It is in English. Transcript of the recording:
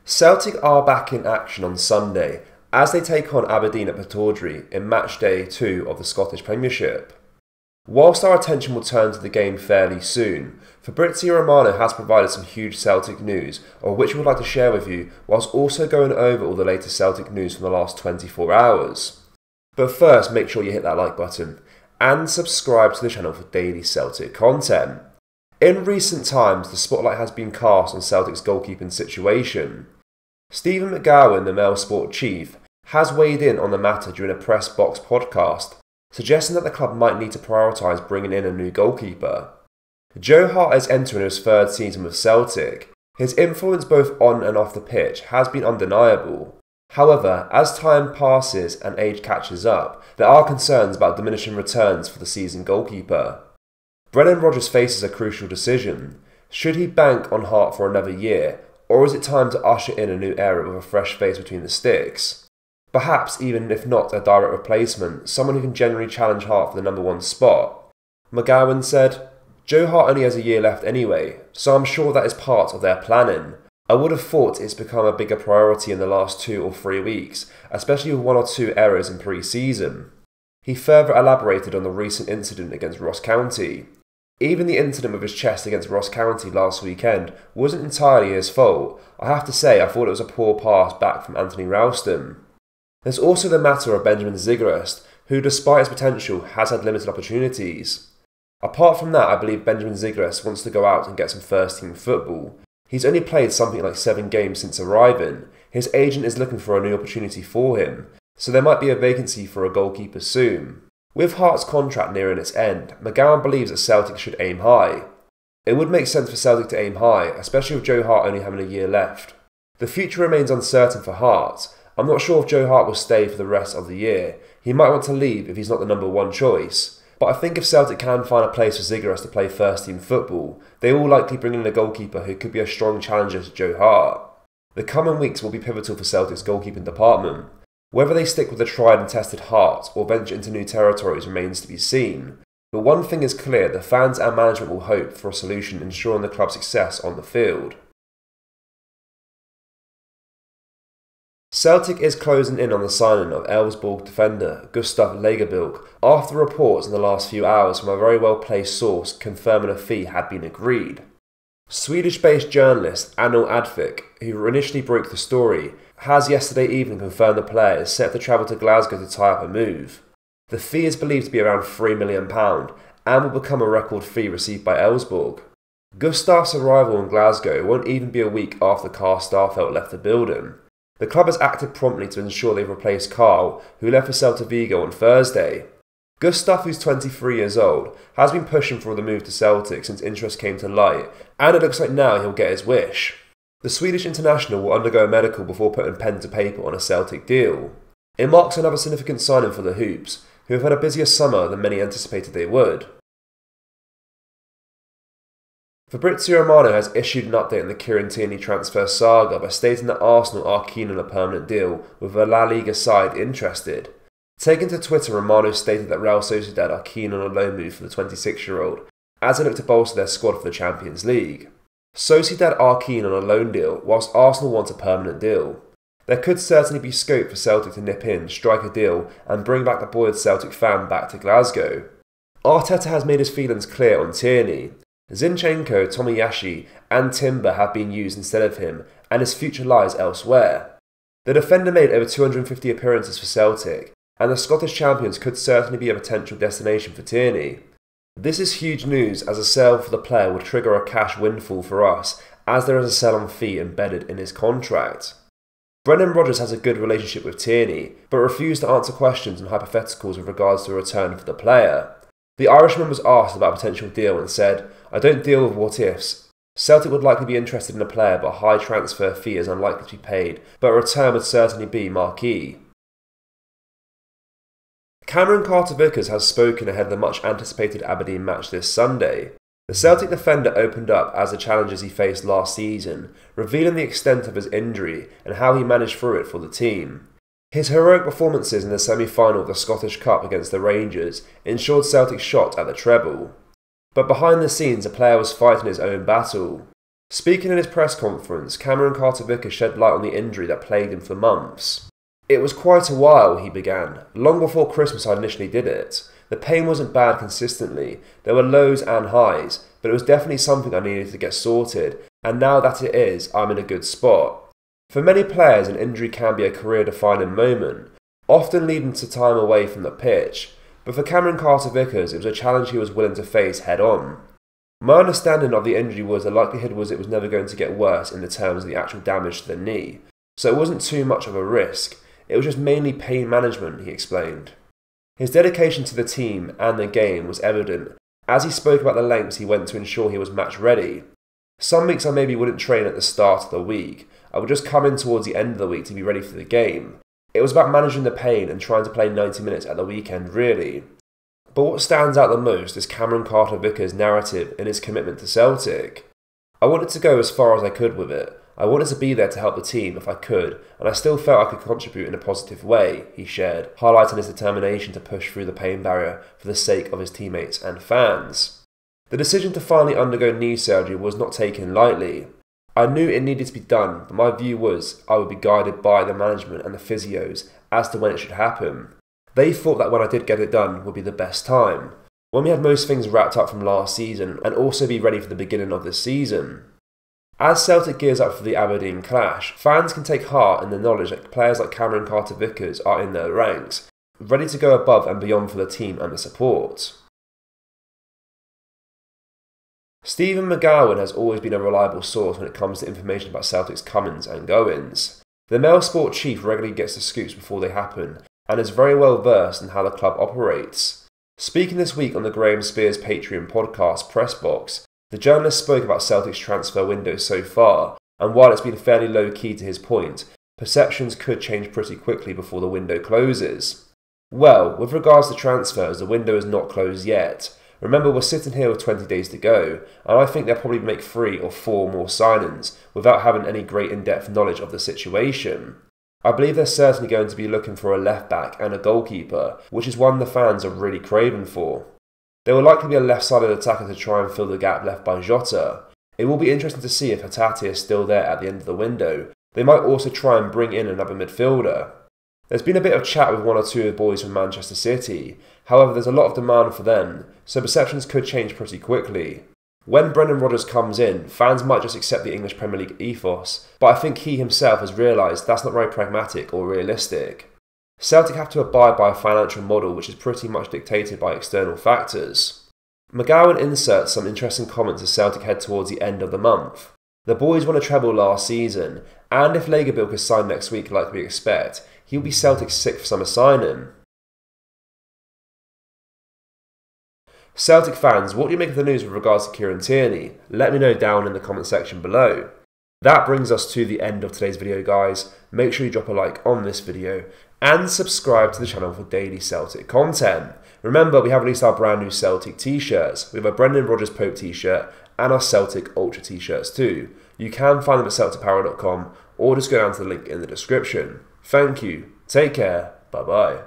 Celtic are back in action on Sunday as they take on Aberdeen at Pittodrie in match day 2 of the Scottish Premiership. Whilst our attention will turn to the game fairly soon, Fabrizio Romano has provided some huge Celtic news, of which we would like to share with you, whilst also going over all the latest Celtic news from the last 24 hours. But first, make sure you hit that like button and subscribe to the channel for daily Celtic content. In recent times, the spotlight has been cast on Celtic's goalkeeping situation. Stephen McGowan, the Mail Sport chief, has weighed in on the matter during a Press Box podcast, suggesting that the club might need to prioritise bringing in a new goalkeeper. Joe Hart is entering his third season with Celtic. His influence both on and off the pitch has been undeniable. However, as time passes and age catches up, there are concerns about diminishing returns for the seasoned goalkeeper. Brendan Rodgers faces a crucial decision. Should he bank on Hart for another year, or is it time to usher in a new era with a fresh face between the sticks? Perhaps even if not a direct replacement, someone who can genuinely challenge Hart for the number 1 spot. McGowan said, "Joe Hart only has a year left anyway, so I'm sure that is part of their planning. I would have thought it's become a bigger priority in the last 2 or 3 weeks, especially with 1 or 2 errors in pre-season." He further elaborated on the recent incident against Ross County. Even the incident with his chest against Ross County last weekend wasn't entirely his fault. I have to say I thought it was a poor pass back from Anthony Ralston. There's also the matter of Benjamin Zigarist, who despite his potential has had limited opportunities. Apart from that, I believe Benjamin Zigarist wants to go out and get some first team football. He's only played something like 7 games since arriving. His agent is looking for a new opportunity for him, so there might be a vacancy for a goalkeeper soon. With Hart's contract nearing its end, McGowan believes that Celtic should aim high. It would make sense for Celtic to aim high, especially with Joe Hart only having a year left. The future remains uncertain for Hart. I'm not sure if Joe Hart will stay for the rest of the year. He might want to leave if he's not the number 1 choice. But I think if Celtic can find a place for Zigarist to play first team football, they will likely bring in a goalkeeper who could be a strong challenger to Joe Hart. The coming weeks will be pivotal for Celtic's goalkeeping department. Whether they stick with the tried and tested Hart or venture into new territories remains to be seen. But one thing is clear, the fans and management will hope for a solution ensuring the club's success on the field. Celtic is closing in on the signing of Elfsborg defender Gustav Lagerbilk after reports in the last few hours from a very well-placed source confirming a fee had been agreed. Swedish-based journalist Anil Advik, who initially broke the story, has yesterday evening confirmed the player is set to travel to Glasgow to tie up a move. The fee is believed to be around £3 million and will become a record fee received by Elfsborg. Gustav's arrival in Glasgow won't even be a week after Carl Starfelt left the building. The club has acted promptly to ensure they've replaced Carl, who left for Celta Vigo on Thursday. Gustav, who's 23 years old, has been pushing for the move to Celtic since interest came to light, and it looks like now he'll get his wish. The Swedish international will undergo a medical before putting pen to paper on a Celtic deal. It marks another significant signing for the Hoops, who have had a busier summer than many anticipated they would. Fabrizio Romano has issued an update on the Tierney transfer saga by stating that Arsenal are keen on a permanent deal with a La Liga side interested. Taken to Twitter, Romano stated that Real Sociedad are keen on a loan move for the 26-year-old, as they look to bolster their squad for the Champions League. Sociedad are keen on a loan deal, whilst Arsenal want a permanent deal. There could certainly be scope for Celtic to nip in, strike a deal, and bring back the boyhood Celtic fan back to Glasgow. Arteta has made his feelings clear on Tierney. Zinchenko, Tomiyasu and Timber have been used instead of him, and his future lies elsewhere. The defender made over 250 appearances for Celtic, and the Scottish champions could certainly be a potential destination for Tierney. This is huge news, as a sale for the player would trigger a cash windfall for us, as there is a sell-on fee embedded in his contract. Brendan Rodgers has a good relationship with Tierney, but refused to answer questions and hypotheticals with regards to a return for the player. The Irishman was asked about a potential deal and said, "I don't deal with what-ifs. Celtic would likely be interested in a player, but a high transfer fee is unlikely to be paid, but a return would certainly be marquee." Cameron Carter-Vickers has spoken ahead of the much-anticipated Aberdeen match this Sunday. The Celtic defender opened up as the challenges he faced last season, revealing the extent of his injury and how he managed through it for the team. His heroic performances in the semi-final of the Scottish Cup against the Rangers ensured Celtic's shot at the treble. But behind the scenes, the player was fighting his own battle. Speaking in his press conference, Cameron Carter-Vickers shed light on the injury that plagued him for months. "It was quite a while," he began. "Long before Christmas I initially did it. The pain wasn't bad consistently. There were lows and highs, but it was definitely something I needed to get sorted, and now that it is, I'm in a good spot." For many players, an injury can be a career-defining moment, often leading to time away from the pitch, but for Cameron Carter-Vickers it was a challenge he was willing to face head-on. "My understanding of the injury was the likelihood was it was never going to get worse in the terms of the actual damage to the knee, so it wasn't too much of a risk. It was just mainly pain management," he explained. His dedication to the team and the game was evident as he spoke about the lengths he went to ensure he was match ready. "Some weeks I maybe wouldn't train at the start of the week. I would just come in towards the end of the week to be ready for the game. It was about managing the pain and trying to play 90 minutes at the weekend, really." But what stands out the most is Cameron Carter-Vickers' narrative and his commitment to Celtic. "I wanted to go as far as I could with it. I wanted to be there to help the team if I could, and I still felt I could contribute in a positive way," he shared, highlighting his determination to push through the pain barrier for the sake of his teammates and fans. The decision to finally undergo knee surgery was not taken lightly. "I knew it needed to be done, but my view was I would be guided by the management and the physios as to when it should happen. They thought that when I did get it done would be the best time, when we had most things wrapped up from last season and also be ready for the beginning of this season." As Celtic gears up for the Aberdeen clash, fans can take heart in the knowledge that players like Cameron Carter-Vickers are in their ranks, ready to go above and beyond for the team and the support. Stephen McGowan has always been a reliable source when it comes to information about Celtic's comings and goings. The Mail Sport chief regularly gets the scoops before they happen, and is very well versed in how the club operates. Speaking this week on the Graham Spears Patreon podcast Press Box, the journalist spoke about Celtic's transfer window so far, and while it's been fairly low-key to his point, perceptions could change pretty quickly before the window closes. "Well, with regards to transfers, the window is not closed yet. Remember, we're sitting here with 20 days to go, and I think they'll probably make 3 or 4 more signings without having any great in-depth knowledge of the situation. I believe they're certainly going to be looking for a left-back and a goalkeeper, which is one the fans are really craving for. There will likely be a left-sided attacker to try and fill the gap left by Jota. It will be interesting to see if Hatate is still there at the end of the window. They might also try and bring in another midfielder. There's been a bit of chat with 1 or 2 of the boys from Manchester City, however there's a lot of demand for them, so perceptions could change pretty quickly. When Brendan Rodgers comes in, fans might just accept the English Premier League ethos, but I think he himself has realised that's not very pragmatic or realistic. Celtic have to abide by a financial model which is pretty much dictated by external factors." McGowan inserts some interesting comments as Celtic head towards the end of the month. "The boys won a treble last season, and if Lagerbilk is signed next week like we expect, he'll be Celtic's 6th summer signing." Celtic fans, what do you make of the news with regards to Kieran Tierney? Let me know down in the comment section below. That brings us to the end of today's video, guys. Make sure you drop a like on this video and subscribe to the channel for daily Celtic content. Remember, we have released our brand new Celtic t-shirts. We have a Brendan Rodgers Pope t-shirt and our Celtic Ultra t-shirts too. You can find them at celticpower.com or just go down to the link in the description. Thank you, take care, bye bye.